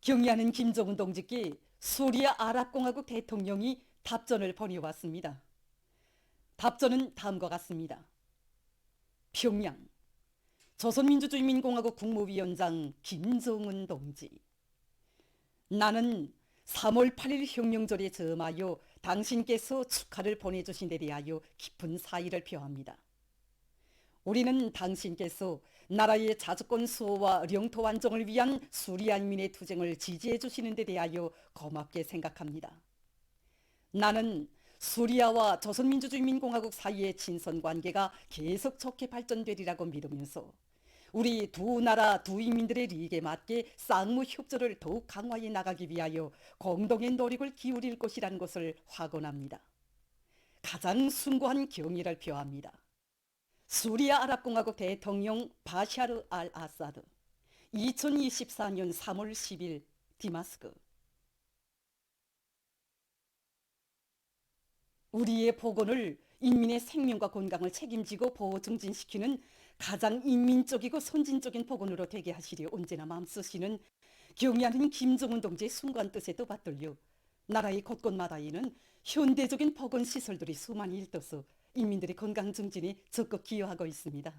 경의하는 김정은 동지께 수리아 아랍공화국 대통령이 답전을 보내왔습니다. 답전은 다음과 같습니다. 평양 조선민주주의인민공화국 국무위원장 김정은 동지, 나는 3월 8일 혁명절에 점하여 당신께서 축하를 보내주신 데 대하여 깊은 사의를 표합니다. 우리는 당신께서 나라의 자주권 수호와 영토 완정을 위한 수리아인민의 투쟁을 지지해 주시는 데 대하여 고맙게 생각합니다. 나는 수리아와 조선민주주의인민공화국 사이의 친선관계가 계속 좋게 발전되리라고 믿으면서 우리 두 나라 두 인민들의利益에 맞게 쌍무 협조를 더욱 강화해 나가기 위하여 공동의 노력을 기울일 것이라는 것을 확언합니다. 가장 숭고한 경의를 표합니다. 수리아 아랍공화국 대통령 바샤르 알 아사드, 2024년 3월 10일 디마스크. 우리의 복원을 인민의 생명과 건강을 책임지고 보호 증진시키는 가장 인민적이고 선진적인 복원으로 되게 하시려 언제나 마음쓰시는 경의하는 김정은 동지의 순간 뜻에 떠받들려 나라의 곳곳마다에는 현대적인 복원 시설들이 수많이 일떠서 인민들의 건강 증진에 적극 기여하고 있습니다.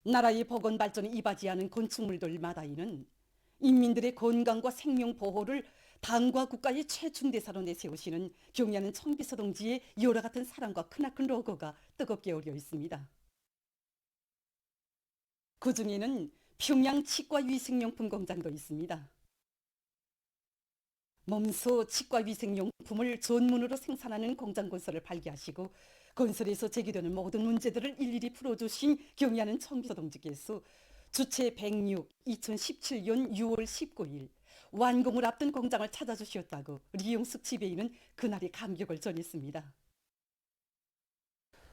나라의 복원 발전에 이바지하는 건축물들마다에는 인민들의 건강과 생명 보호를 당과 국가의 최중대사로 내세우시는 경의하는 청비서 동지의 여러 같은 사랑과 크나큰 로고가 뜨겁게 어려 있습니다. 그 중에는 평양 치과 위생용품 공장도 있습니다. 몸소 치과 위생용품을 전문으로 생산하는 공장 건설을 발기하시고 건설에서 제기되는 모든 문제들을 일일이 풀어주신 경의하는 청비서 동지께서 주체 106 2017년 6월 19일 완공을 앞둔 공장을 찾아주셨다고 리용숙 지배인은 그날의 감격을 전했습니다.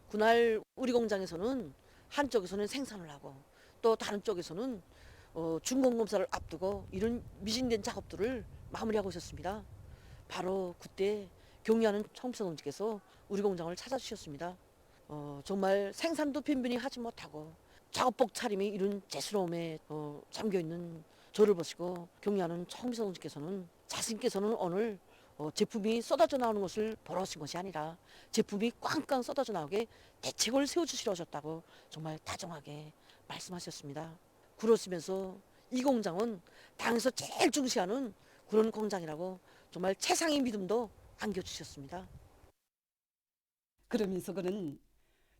그날 우리 공장에서는 한쪽에서는 생산을 하고 또 다른 쪽에서는 준공검사를 앞두고 이런 미진된 작업들을 마무리하고 있었습니다. 바로 그때 경의하는 청비서 동지께서 우리 공장을 찾아주셨습니다. 정말 생산도 빈빈히 하지 못하고 작업복 차림이 이런 재스러움에 잠겨있는 저를 보시고 경의하는 청비서 동지께서는 자신께서는 오늘 제품이 쏟아져 나오는 것을 보러 오신 것이 아니라 제품이 꽝꽝 쏟아져 나오게 대책을 세워주시러 오셨다고 정말 다정하게 말씀하셨습니다. 그러시면서 이 공장은 당에서 제일 중시하는 그런 공장이라고 정말 최상의 믿음도 안겨주셨습니다. 그러면서 그는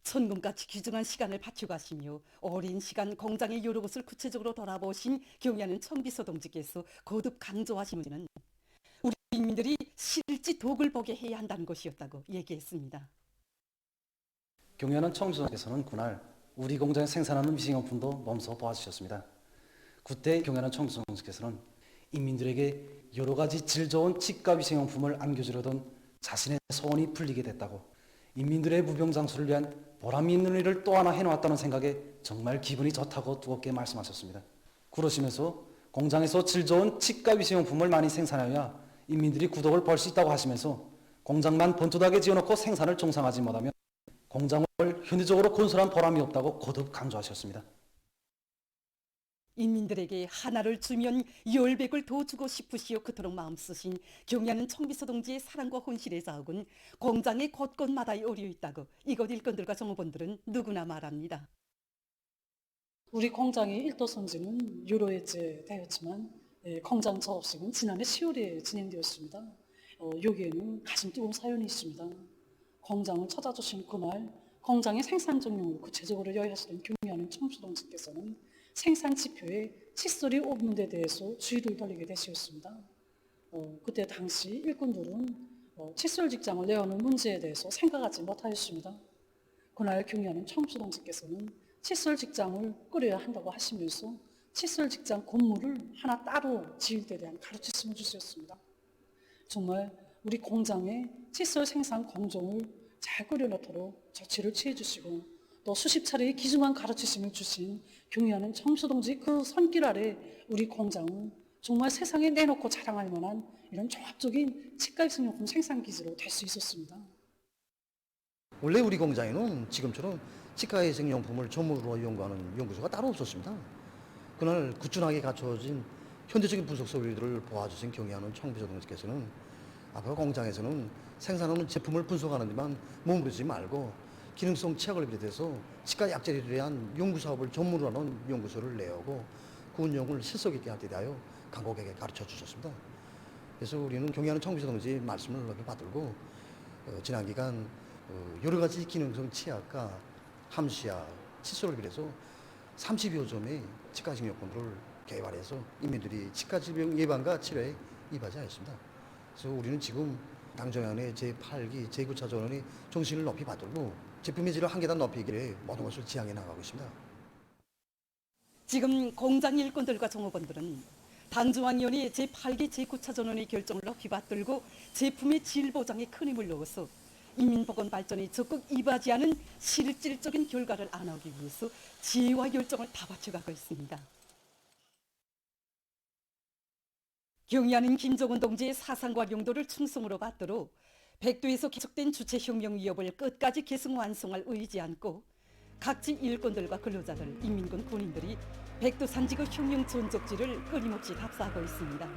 천금같이 귀중한 시간을 바쳐가시며 오랜 시간 공장의 여러 곳을 구체적으로 돌아보신 경의하는 청비서 동지께서 거듭 강조하신 문제는 우리 인민들이 실지 덕을 보게 해야 한다는 것이었다고 얘기했습니다. 경의하는 청비서께서는 그날 우리 공장에 생산하는 위생용품도 몸소 보아주셨습니다. 그때 경의하는 청비서께서는 인민들에게 여러 가지 질 좋은 치과 위생용품을 안겨주려던 자신의 소원이 풀리게 됐다고, 인민들의 무병장수를 위한 보람 있는 일을 또 하나 해놓았다는 생각에 정말 기분이 좋다고 뜨겁게 말씀하셨습니다. 그러시면서 공장에서 질 좋은 치과 위생용품을 많이 생산하여야 인민들이 구독을 벌 수 있다고 하시면서 공장만 번듯하게 지어놓고 생산을 정상화하지 못하면 공장을 현대적으로 건설한 보람이 없다고 거듭 강조하셨습니다. 인민들에게 하나를 주면 10백을 더 주고 싶으시오 그토록 마음 쓰신 경의하는 청비서 동지의 사랑과 혼실의 자욱은 공장의 곳곳마다 어려 있다고 이곳 일꾼들과 종업원들은 누구나 말합니다. 우리 공장의 일도 선지는 유로해제 되었지만 공장 작업식은 지난해 10월에 진행되었습니다. 여기에는 가슴 뜨거운 사연이 있습니다. 공장을 찾아주신 그날 공장의 생산 정령을 구체적으로 요구하시던 경의하는 청비서 동지께서는 생산 지표에 칫솔이 없는 데 대해서 주의를 돌리게 되셨습니다. 그때 당시 일꾼들은 칫솔 직장을 내어놓은 문제에 대해서 생각하지 못하였습니다. 그날 경의하는 청비서 동지께서는 칫솔 직장을 꾸려야 한다고 하시면서 칫솔 직장 건물을 하나 따로 지을 때 대한 가르치심을 주셨습니다. 정말 우리 공장의 칫솔 생산 공정을 잘 꾸려놓도록 조치를 취해주시고 또 수십 차례의 귀중한 가르치심을 주신 경의하는 청비서 동지 그 손길 아래 우리 공장은 정말 세상에 내놓고 자랑할 만한 이런 종합적인 치과위생용품 생산기지로 될 수 있었습니다. 원래 우리 공장에는 지금처럼 치과위생용품을 전문으로 연구하는 연구소가 따로 없었습니다. 그날 구준하게 갖춰진 현대적인 분석 소리들을 보아주신 경의하는 청부조 동지께서는 앞으로 공장에서는 생산하는 제품을 분석하는 데만 머무르지 말고 기능성 치약을 비롯해서 치과 약재에 대한 연구 사업을 전문으로 하는 연구소를 내오고 그 운영을 실속 있게 할 때 대하여 강국에게 가르쳐 주셨습니다. 그래서 우리는 경의하는 청부조 동지 말씀을 높이 받들고 지난 기간 여러 가지 기능성 치약과 함시약, 칫솔을 비롯해서 30여 점의 치과 식료품들을 개발해서 인민들이 치과 질병 예방과 치료에 이바지 하였습니다. 그래서 우리는 지금 당정연의 제8기 제9차 전원의 정신을 높이 받들고 제품의 질을 한 계단 높이기 위해 모든 것을 지향해 나가고 있습니다. 지금 공장 일꾼들과 종업원들은 당중앙위원회 제8기 제9차 전원의 결정을 높이 받들고 제품의 질 보장에 큰 힘을 넣어서 인민보건 발전에 적극 이바지하는 실질적인 결과를 안하기 위해서 지혜와 열정을 다 바쳐가고 있습니다. 경의하는 김정은 동지의 사상과 용도를 충성으로 받들어 백두에서 계속된 주체혁명 위협을 끝까지 계승 완성할 의지 안고 각지 일꾼들과 근로자들, 인민군 군인들이 백두산지구 혁명 전적지를 끊임없이 답사하고 있습니다.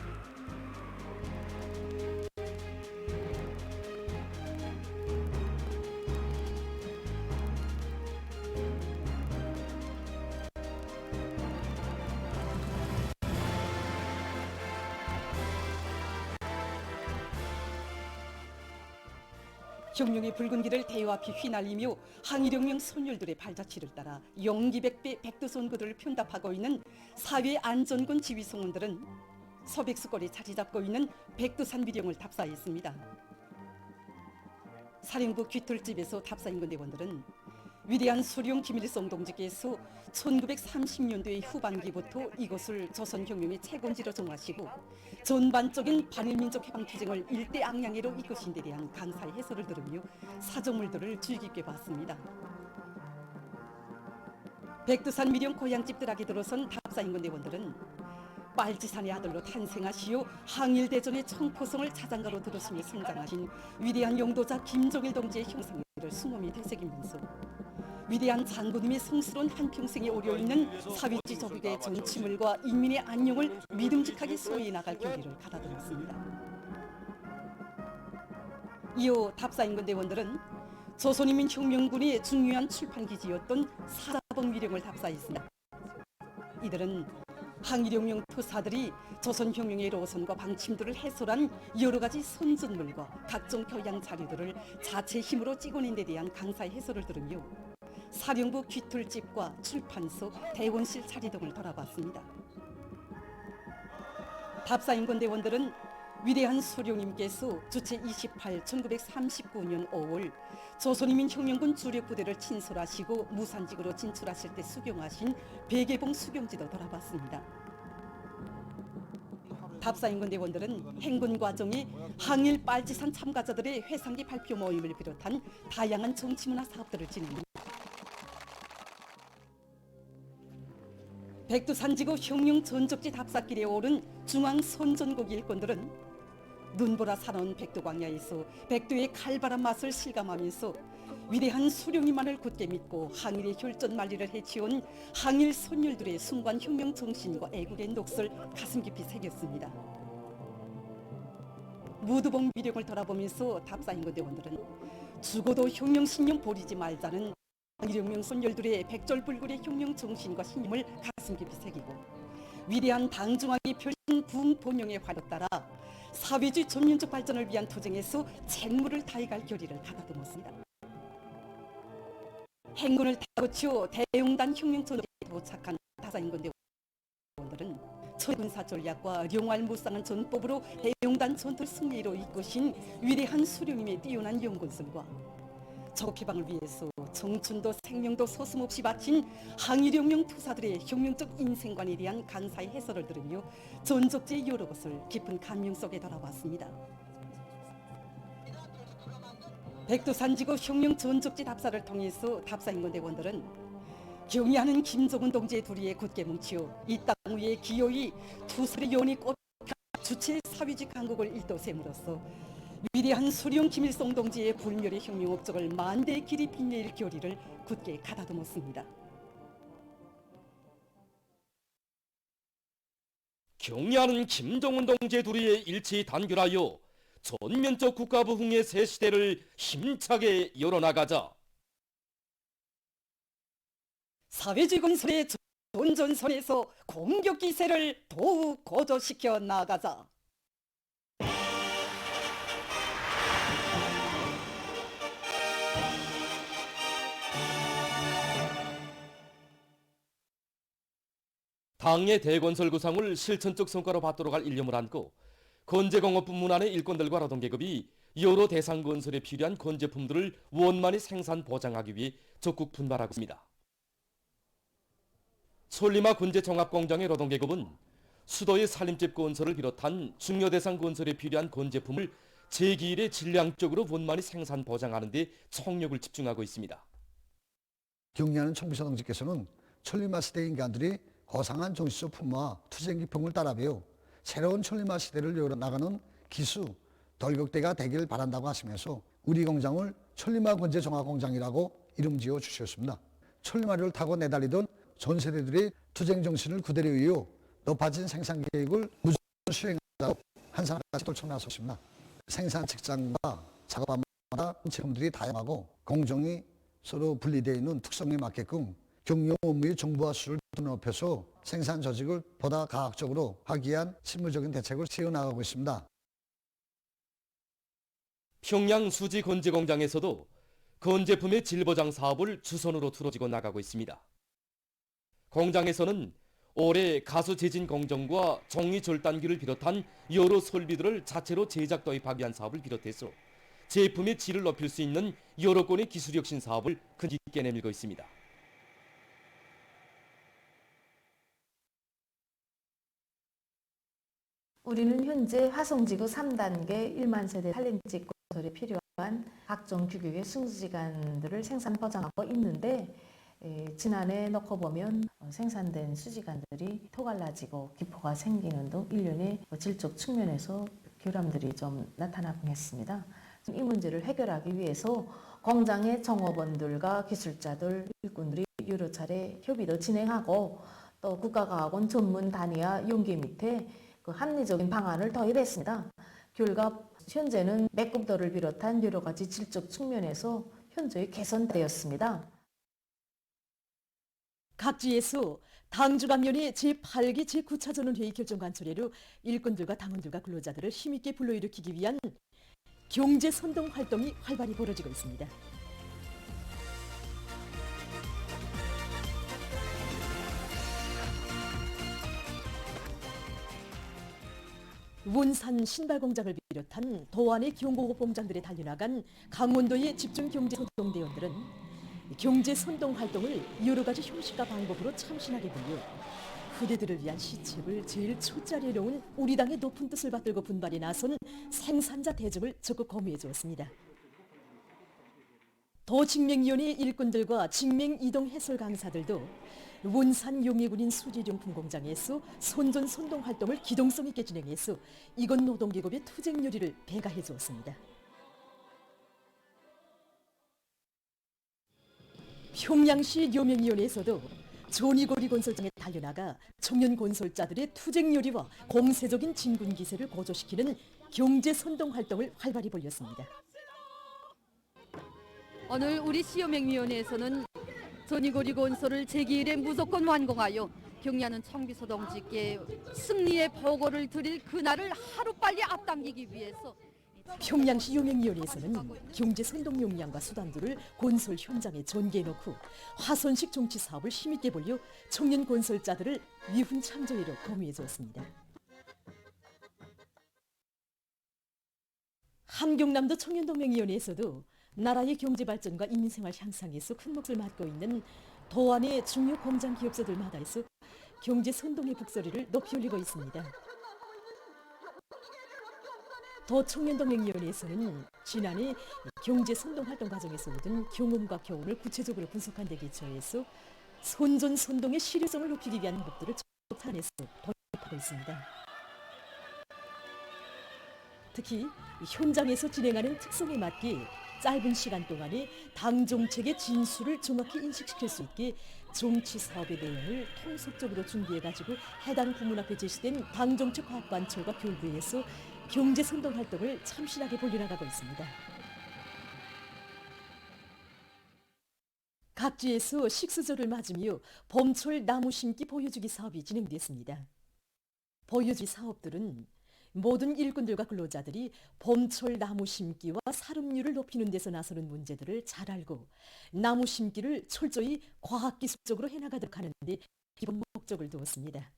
혁명의 붉은 길을 대화피 휘날리며 항일혁명 선열들의 발자취를 따라 용기백배 백두선구들을 편답하고 있는 사회안전군 지휘성원들은 서백수골에 자리 잡고 있는 백두산 미령을 답사했습니다. 사령부 귀털집에서 답사인군 대원들은 위대한 수령 김일성 동지께서 1930년대 후반기부터 이곳을 조선혁명의 채권지로 정하시고 전반적인 반일민족 해방투쟁을 일대 앙양해로 이끄신 데 대한 강사의 해설을 들으며 사정물들을 주의 깊게 봤습니다. 백두산 미령 고향집들하게 들어선 답사인군 대원들은 빨치산의 아들로 탄생하시어 항일대전의 청포성을 자장가로 들으시며 성장하신 위대한 용도자 김정일 동지의 형상을 수놈이 되새기면서 위대한 장군님의 성스러운 한평생에 오려있는 사회주의 조국의 정치물과 인민의 안녕을 믿음직하게 소유해 나갈 교리를 가다듬었습니다. 이어 답사인군 대원들은 조선인민혁명군의 중요한 출판기지였던 사자봉 위령을 답사했습니다. 이들은 항일혁명 투사들이 조선혁명의 로선과 방침들을 해설한 여러 가지 선전물과 각종 교양 자료들을 자체 힘으로 찍어낸 데 대한 강사의 해설을 들으며 사령부 귀틀집과 출판소, 대원실 자리 등을 돌아봤습니다. 답사인군 대원들은 위대한 수령님께서 주체 28, 1939년 5월 조선인민혁명군 주력부대를 친솔하시고 무산직으로 진출하실 때 수경하신 백예봉 수경지도 돌아봤습니다. 답사인군 대원들은 행군 과정에 항일 빨치산 참가자들의 회상기 발표 모임을 비롯한 다양한 정치문화 사업들을 진행합니다. 백두산지구 혁명 전적지 답사길에 오른 중앙선전국 일꾼들은 눈보라 사나운 백두광야에서 백두의 칼바람 맛을 실감하면서 위대한 수령님만을 굳게 믿고 항일의 혈전 만리를 해치운 항일 선열들의 순간 혁명 정신과 애국의 녹슬 가슴 깊이 새겼습니다. 무두봉 미령을 돌아보면서 답사인군 대원들은 죽어도 혁명 신념 버리지 말자는 항일혁명 선열들의 백절불굴의 혁명 정신과 신념을 가슴 깊이 새기고 위대한 당중앙이 펼친 부흥본영의 화력 따라 사회주의 전민족 발전을 위한 투쟁에서 책무를 다해갈 결의를 가다듬었습니다. 행군을 다거쳐 대용단 혁명전에 도착한 답사인군 대원들은 천군사 전략과 룡활무쌍한 전법으로 대용단 전투 승리로 이끄신 위대한 수령님의 뛰어난 연군술과 조국 해방을 위해서 청춘도 생명도 서슴없이 바친 항일혁명 투사들의 혁명적 인생관에 대한 강사의 해설을 들으며 전적지의 여러 것을 깊은 감명 속에 돌아봤습니다. 백두산지구 혁명 전적지 답사를 통해서 답사인군 대원들은 경의하는 김정은 동지의 도리에 굳게 뭉치어 이 땅 위에 기어이 투사의 연이 꽃 주체 사회주의 강국을 일도샘으로써 위대한 수령 김일성 동지의 불멸의 혁명 업적을 만대의 길이 빛낼 결의를 굳게 가다듬었습니다. 경의하는 김정은 동지의 둘이 일치 단결하여 전면적 국가 부흥의 새 시대를 힘차게 열어나가자. 사회주의 건설의 전전선에서 공격 기세를 더욱 고조시켜 나가자. 당의 대건설 구상을 실천적 성과로 받도록 할 일념을 안고 건재공업부문 안의 일꾼들과 노동계급이 여러 대상 건설에 필요한 건제품들을 원만히 생산 보장하기 위해 적극 분발하고 있습니다. 솔리마 건제종합공장의 노동계급은 수도의 살림집 건설을 비롯한 중요 대상 건설에 필요한 건제품을 제기일에 질량적으로 원만히 생산 보장하는 데 총력을 집중하고 있습니다. 경리하는 청부사 동지께서는 천리마 시대 인간들이 고상한 정치적 풍마와 투쟁 기풍을 따라배워 새로운 천리마 시대를 열어나가는 기수, 돌격대가 되길 바란다고 하시면서 우리 공장을 천리마 건제종합공장이라고 이름 지어 주셨습니다. 천리마를 타고 내달리던 전 세대들의 투쟁 정신을 그대로 이어 높아진 생산 계획을 무조건 수행하자고 한 사람까지 떨쳐나섰습니다. 생산 직장과 작업마다 제품들이 다양하고 공정이 서로 분리되어 있는 특성에 맞게끔 경영 업무의 정보화 수를 높여서 생산 조직을 보다 과학적으로 하기 위한 실무적인 대책을 세워나가고 있습니다. 평양 수지 건제 공장에서도 건제품의 질보장 사업을 주선으로 틀어지고 나가고 있습니다. 공장에서는 올해 가수 제진 공정과 종이 절단기를 비롯한 여러 설비들을 자체로 제작 도입하기 위한 사업을 비롯해서 제품의 질을 높일 수 있는 여러 건의 기술혁신 사업을 큰 깊게 내밀고 있습니다. 우리는 현재 화성지구 3단계 1만 세대 살림집 건설에 필요한 각종 규격의 승수지간들을 생산 포장하고 있는데 지난해 놓고 보면 생산된 수지간들이 토갈라지고 기포가 생기는 등 일련의 질적 측면에서 결함들이 좀 나타나곤 했습니다. 이 문제를 해결하기 위해서 공장의 종업원들과 기술자들, 일꾼들이 여러 차례 협의도 진행하고 또 국가과학원 전문 단위와 연계 밑에 합리적인 방안을 도입했습니다. 결과 현재는 매급도를 비롯한 여러 가지 질적 측면에서 현저히 개선되었습니다. 각지에서 당주감면의 제8기 제9차 전원회의 결정 관철회로 일꾼들과 당원들과 근로자들을 힘있게 불러일으키기 위한 경제선동 활동이 활발히 벌어지고 있습니다. 원산 신발공장을 비롯한 도안의 경공업 공장들에 달려나간 강원도의 집중경제소동대원들은 경제선동 활동을 여러 가지 형식과 방법으로 참신하게 불려 그대들을 위한 시책을 제일 초짜리에 놓은 우리 당의 높은 뜻을 받들고 분발에 나선 생산자 대접을 적극 거무해 주었습니다. 도직맹위원회 일꾼들과 직맹이동 해설 강사들도 원산 용해군인 수지용품 공장에서 선전선동 활동을 기동성 있게 진행해서 이건 노동계급의 투쟁 요리를 배가해 주었습니다. 평양시 요명위원회에서도 조니고리 건설장에 달려나가 청년 건설자들의 투쟁 요리와 공세적인 진군 기세를 고조시키는 경제선동 활동을 활발히 벌였습니다. 오늘 우리 시험행위원회에서는 조니고리 건설을 제기일에 무조건 완공하여 경리하는 청비서 동지께 승리의 보고를 드릴 그날을 하루빨리 앞당기기 위해서 평양시 용행위원회에서는 경제선동 역량과 수단들을 건설 현장에 전개해놓고 화선식 정치 사업을 힘있게 벌려 청년 건설자들을 위훈 창조회로 거무해 주었습니다. 한경남도 청년동맹위원회에서도 나라의 경제발전과 인민생활 향상에서 큰 몫을 맡고 있는 도안의 중요 공장 기업소들마다에서 경제선동의 북소리를 높이 올리고 있습니다. 도청년동맹위원회에서는 지난해 경제선동 활동 과정에서 얻은 경험과 교훈을 구체적으로 분석한 데 기초해서 선전선동의 실효성을 높이기 위한 방법들을 적극 탄해서 도입하고 있습니다. 특히 현장에서 진행하는 특성에 맞게 짧은 시간 동안에 당 정책의 진수를 정확히 인식시킬 수 있게 정치 사업의 내용을 통속적으로 준비해가지고 해당 부문 앞에 제시된 당 정책 과학관철과 교육부에서 경제 선동 활동을 참신하게 벌려나가고 있습니다. 각지에서 식수절을 맞으며 봄철 나무 심기 보여주기 사업이 진행됐습니다. 보여주기 사업들은 모든 일꾼들과 근로자들이 봄철 나무 심기와 사lum률을 높이는 데서 나서는 문제들을 잘 알고 나무 심기를 철저히 과학기술적으로 해나가도록 하는 데 기본 목적을 두었습니다.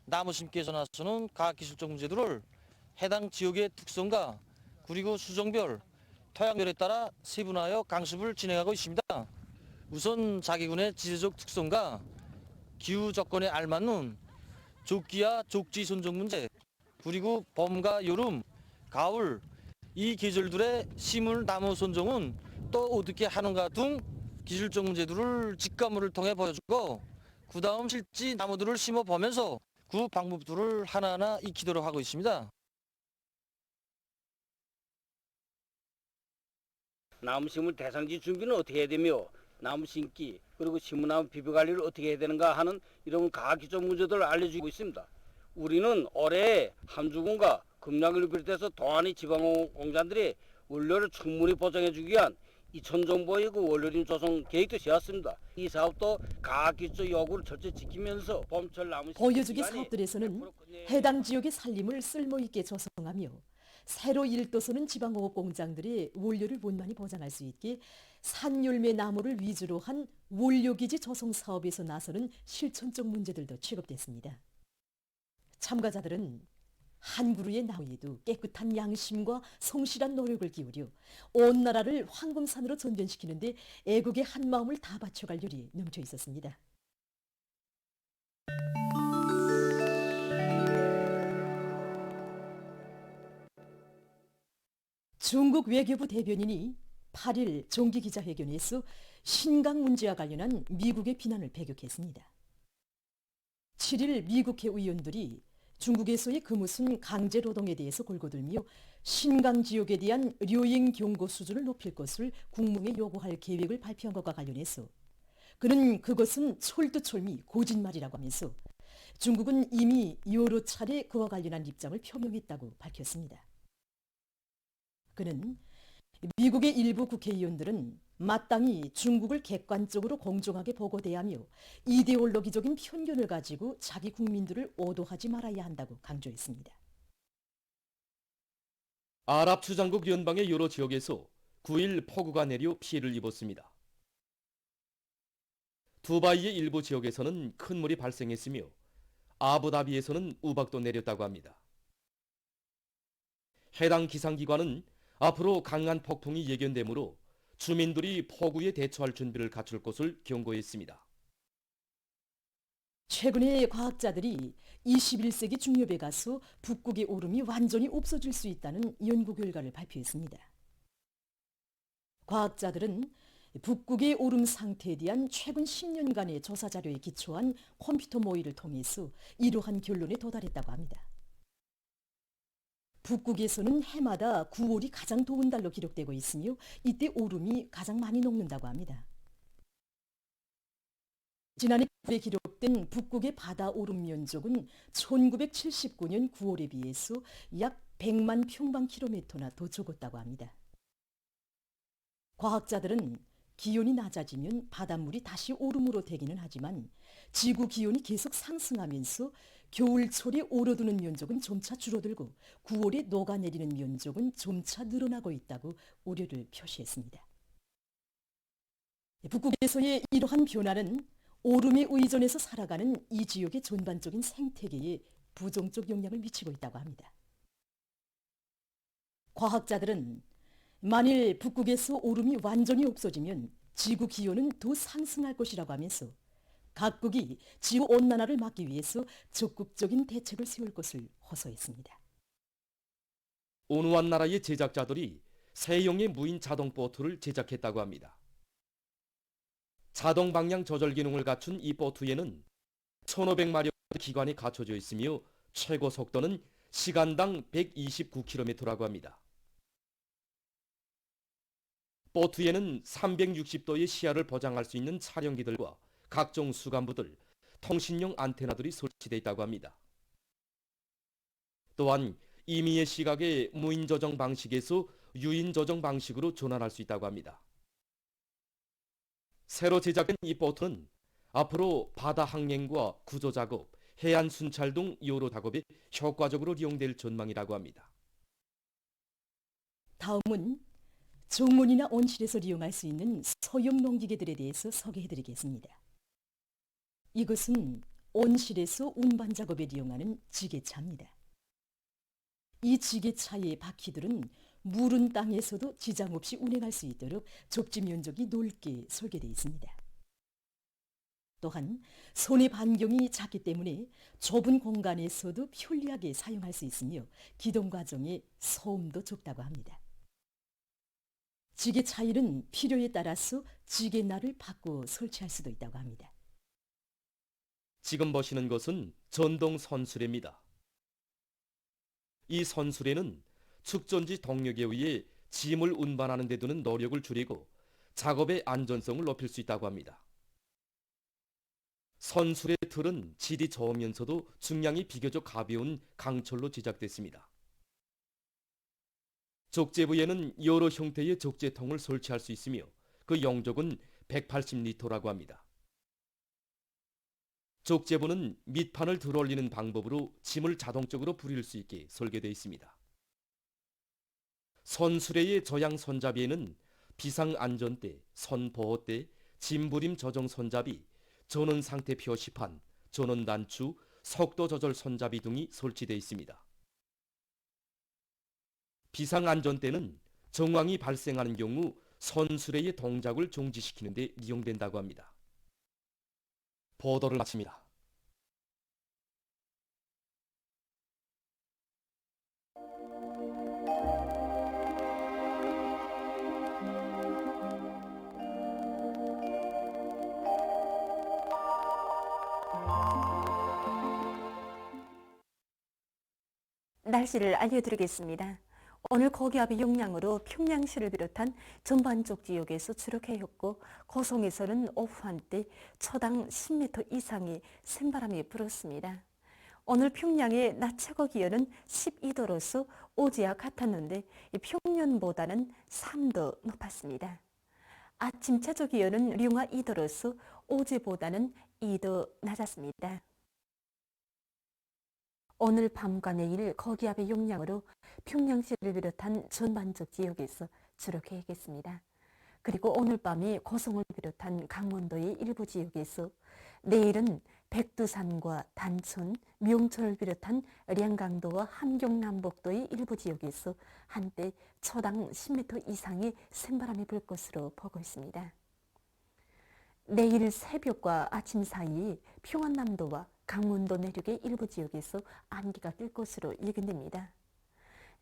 나무 심기에서 나서는 과학기술적 문제들을 해당 지역의 특성과 그리고 수종별, 토양별에 따라 세분화하여 강습을 진행하고 있습니다. 우선 자기군의 지리적 특성과 기후 조건에 알맞는 조기와 족지 선정 문제, 그리고 봄과 여름, 가을 이 계절들의 심을 나무 선정은 또 어떻게 하는가 등 기술적 문제들을 직감을 통해 보여주고 그 다음 실제 나무들을 심어보면서 그 방법들을 하나하나 익히도록 하고 있습니다. 나무 심을 대상지 준비는 어떻게 해야 되며 나무 심기 그리고 심은나무 비비 관리를 어떻게 해야 되는가 하는 이런 과학기술 문제들을 알려주고 있습니다. 우리는 올해 함주군과 금양을 비롯해서 동안의 지방공단들이 원료를 충분히 보장해주기 위한 2천 정도의 그 원료림 조성 계획도 세웠습니다. 이 사업도 과학기술 요구를 철저히 지키면서 봄철 나무 보여주기 사업들에서는 해당 지역의 살림을 쓸모있게 조성하며 새로 일도서는 지방공업 공장들이 원료를 원만히 보장할 수 있게 산열매 나무를 위주로 한 원료기지 조성 사업에서 나서는 실천적 문제들도 취급됐습니다. 참가자들은 한 그루의 나무에도 깨끗한 양심과 성실한 노력을 기울여 온 나라를 황금산으로 전전시키는 데 애국의 한 마음을 다 바쳐갈 열이 넘쳐 있었습니다. 중국 외교부 대변인이 8일 정기기자회견에서 신강 문제와 관련한 미국의 비난을 배격했습니다. 7일 미국회 의원들이 중국에서의 금우순 강제노동에 대해서 골고들며 신강 지역에 대한 료잉 경고 수준을 높일 것을 국무에 요구할 계획을 발표한 것과 관련해서 그는 그것은 철두철미 거짓말이라고 하면서 중국은 이미 여러 차례 그와 관련한 입장을 표명했다고 밝혔습니다. 그는 미국의 일부 국회의원들은 마땅히 중국을 객관적으로 공정하게 보고 대하며 이데올로기적인 편견을 가지고 자기 국민들을 오도하지 말아야 한다고 강조했습니다. 아랍 주장국 연방의 여러 지역에서 9일 폭우가 내려 피해를 입었습니다. 두바이의 일부 지역에서는 큰 물이 발생했으며 아부다비에서는 우박도 내렸다고 합니다. 해당 기상기관은 앞으로 강한 폭풍이 예견되므로 주민들이 폭우에 대처할 준비를 갖출 것을 경고했습니다. 최근에 과학자들이 21세기 중엽에 가서 북극의 오름이 완전히 없어질 수 있다는 연구 결과를 발표했습니다. 과학자들은 북극의 오름 상태에 대한 최근 10년간의 조사 자료에 기초한 컴퓨터 모의를 통해서 이러한 결론에 도달했다고 합니다. 북극에서는 해마다 9월이 가장 더운 달로 기록되고 있으며 이때 오름이 가장 많이 녹는다고 합니다. 지난해 9월에 기록된 북극의 바다 오름 면적은 1979년 9월에 비해서 약 100만 평방킬로미터나 더 적었다고 합니다. 과학자들은 기온이 낮아지면 바닷물이 다시 오름으로 되기는 하지만 지구 기온이 계속 상승하면서 겨울철에 얼어두는 면적은 점차 줄어들고 9월에 녹아내리는 면적은 점차 늘어나고 있다고 우려를 표시했습니다. 북극에서의 이러한 변화는 오름에 의존해서 살아가는 이 지역의 전반적인 생태계에 부정적 영향을 미치고 있다고 합니다. 과학자들은 만일 북극에서 오름이 완전히 없어지면 지구 기온은 더 상승할 것이라고 하면서 각국이 지구온난화를 막기 위해서 적극적인 대책을 세울 것을 호소했습니다. 온화한 나라의 제작자들이 새형의 무인 자동 보트를 제작했다고 합니다. 자동 방향 조절 기능을 갖춘 이 보트에는 1500마력 기관이 갖춰져 있으며 최고 속도는 시간당 129km라고 합니다. 보트에는 360도의 시야를 보장할 수 있는 촬영기들과 각종 수간부들, 통신용 안테나들이 설치되어 있다고 합니다. 또한 임의의 시각에 무인 조정 방식에서 유인 조정 방식으로 전환할 수 있다고 합니다. 새로 제작된 이 보트는 앞으로 바다 항행과 구조 작업, 해안 순찰 등 여러 작업에 효과적으로 이용될 전망이라고 합니다. 다음은 정원이나 온실에서 이용할 수 있는 소형 농기계들에 대해서 소개해드리겠습니다. 이것은 온실에서 운반 작업에 이용하는 지게차입니다. 이 지게차의 바퀴들은 무른 땅에서도 지장 없이 운행할 수 있도록 접지 면적이 넓게 설계되어 있습니다. 또한 손의 반경이 작기 때문에 좁은 공간에서도 편리하게 사용할 수 있으며 기동 과정에 소음도 적다고 합니다. 지게 차일은 필요에 따라서 지게날을 바꿔 설치할 수도 있다고 합니다. 지금 보시는 것은 전동 선수레입니다. 이 선수레는 축전지 동력에 의해 짐을 운반하는 데 드는 노력을 줄이고 작업의 안전성을 높일 수 있다고 합니다. 선수레 틀은 질이 좋으면서도 중량이 비교적 가벼운 강철로 제작됐습니다. 족제부에는 여러 형태의 족제통을 설치할 수 있으며 그 용적은 180리터라고 합니다. 족제부는 밑판을 들어올리는 방법으로 짐을 자동적으로 부릴 수 있게 설계되어 있습니다. 선수레의 저양 손잡이에는 비상안전대, 선보호대, 짐부림 조정 손잡이, 전원 상태 표시판, 전원 단추, 속도 조절 손잡이 등이 설치되어 있습니다. 비상안전대는 정황이 발생하는 경우 선수레의 동작을 중지시키는 데 이용된다고 합니다. 보도를 마칩니다. 날씨를 알려드리겠습니다. 오늘 고기압의 영향으로 평양시를 비롯한 전반적 지역에서 추락해였고 고성에서는 오후 한때 초당 10m 이상의 샘바람이 불었습니다. 오늘 평양의 낮 최고 기온은 12도로서 어제와 같았는데 평년보다는 3도 높았습니다. 아침 최저 기온은 령화 2도로서 어제보다는 2도 낮았습니다. 오늘 밤과 내일 고기압의 영향으로 평양시를 비롯한 전반적 지역에서 추락해야겠습니다. 그리고 오늘 밤에 고성을 비롯한 강원도의 일부 지역에서, 내일은 백두산과 단천, 명천을 비롯한 량강도와 함경남북도의 일부 지역에서 한때 초당 10m 이상의 샘바람이 불 것으로 보고 있습니다. 내일 새벽과 아침 사이 평안남도와 강원도 내륙의 일부 지역에서 안개가 낄 것으로 예견됩니다.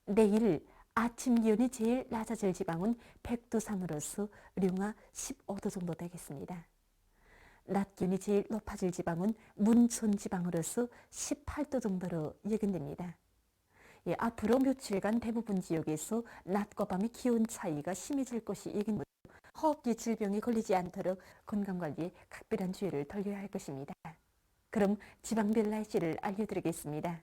내일 아침 기온이 제일 낮아질 지방은 백두산으로서 령화 15도 정도 되겠습니다. 낮 기온이 제일 높아질 지방은 문천 지방으로서 18도 정도로 예견됩니다. 앞으로 며칠간 대부분 지역에서 낮과 밤의 기온 차이가 심해질 것이 예견되고 호흡기 질병에 걸리지 않도록 건강관리에 각별한 주의를 돌려야 할 것입니다. 그럼 지방별 날씨를 알려드리겠습니다.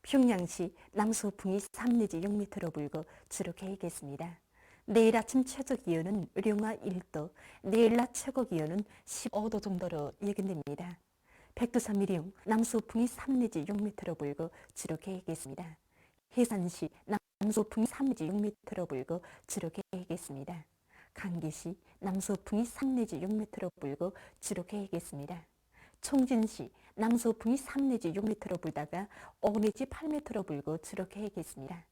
평양시 남서풍이 3 내지 6m로 불고 추락해야겠습니다. 내일 아침 최저 기온은 령화 1도, 내일 낮 최고 기온은 15도 정도로 예견됩니다. 백두산 미령 남서풍이 3 내지 6m로 불고 추락해야겠습니다. 해산시 남서풍이 3 내지 6m로 불고 추락해야겠습니다. 강계시 남서풍이 3 내지 6m로 불고 추락해야겠습니다. 총진시 남서풍이 3 내지 6m로 불다가 5 내지 8m로 불고 추락해야겠습니다.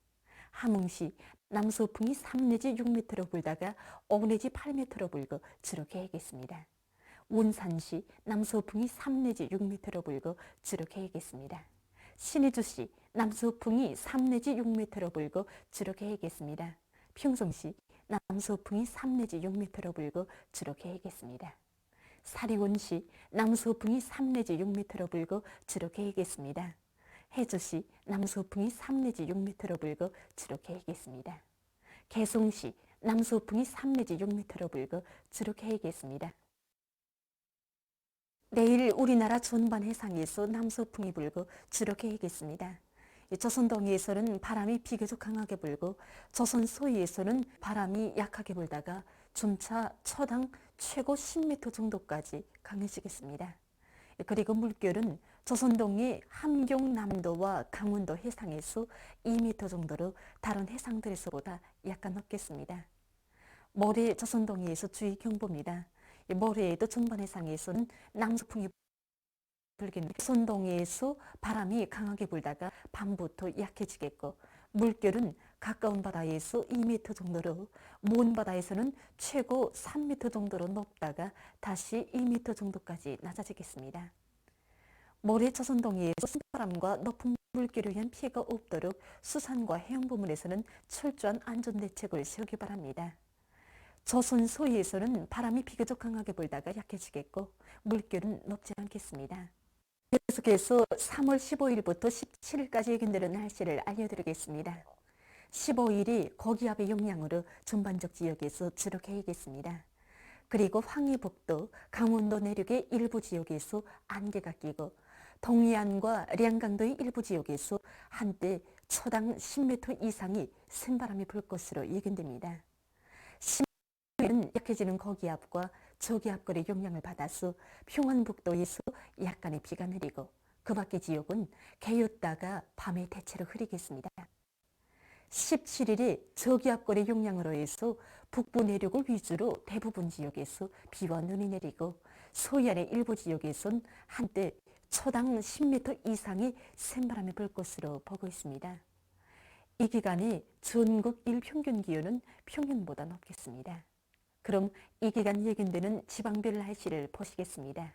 함흥시 남서풍이 3 내지 6m로 불다가 5 내지 8m로 불고 추락해야겠습니다. 운산시 남서풍이 3 내지 6m로 불고 추락해야겠습니다. 신의주시 남서풍이 3 내지 6m로 불고 추락해야겠습니다. 평성시 남서풍이 3 내지 6m로 불고 추락해야겠습니다. 사리원시 남서풍이 3 내지 6m로 불고 추락해야겠습니다. 해주시 남서풍이 3 내지 6m로 불고 추락해야겠습니다. 개송시 남서풍이 3 내지 6m로 불고 주로 개겠습니다. 내일 우리나라 전반 해상에서 남서풍이 불고 주로 개겠습니다. 조선 동해에서는 바람이 비교적 강하게 불고 조선 서해에서는 바람이 약하게 불다가 점차 초당 최고 10m 정도까지 강해지겠습니다. 그리고 물결은 조선 동해 함경남도와 강원도 해상에서 2m 정도로 다른 해상들에서보다 약간 높겠습니다. 모레 조선 동해에서 주의 경보입니다. 모레에도 전반 해상에서는 남서풍이 불겠는데 조선 동해에서 바람이 강하게 불다가 밤부터 약해지겠고 물결은 가까운 바다에서 2m 정도로 먼 바다에서는 최고 3m 정도로 높다가 다시 2m 정도까지 낮아지겠습니다. 모레 조선 동해에서 바람과 높은 물결에 의한 피해가 없도록 수산과 해양부문에서는 철저한 안전대책을 세우기 바랍니다. 조선 서해에서는 바람이 비교적 강하게 불다가 약해지겠고 물결은 높지 않겠습니다. 계속해서 3월 15일부터 17일까지 예견되는 날씨를 알려드리겠습니다. 15일이 고기압의 영향으로 전반적 지역에서 주로 개겠습니다. 그리고 황해북도, 강원도 내륙의 일부 지역에서 안개가 끼고 동해안과 량강도의 일부 지역에서 한때 초당 10m 이상의 센바람이 불 것으로 예견됩니다. 15일은 약해지는 고기압과 저기압골의 영향을 받아서 평안북도에서 약간의 비가 내리고 그 밖의 지역은 개였다가 밤에 대체로 흐리겠습니다. 17일이 저기압골의 영향으로 해서 북부 내륙을 위주로 대부분 지역에서 비와 눈이 내리고 서해안의 일부 지역에선 한때 초당 10m 이상의 센바람이 불 것으로 보고 있습니다. 이 기간에 전국 일평균 기온은 평년보다 높겠습니다. 그럼 이 기간 예견되는 지방별 날씨를 보시겠습니다.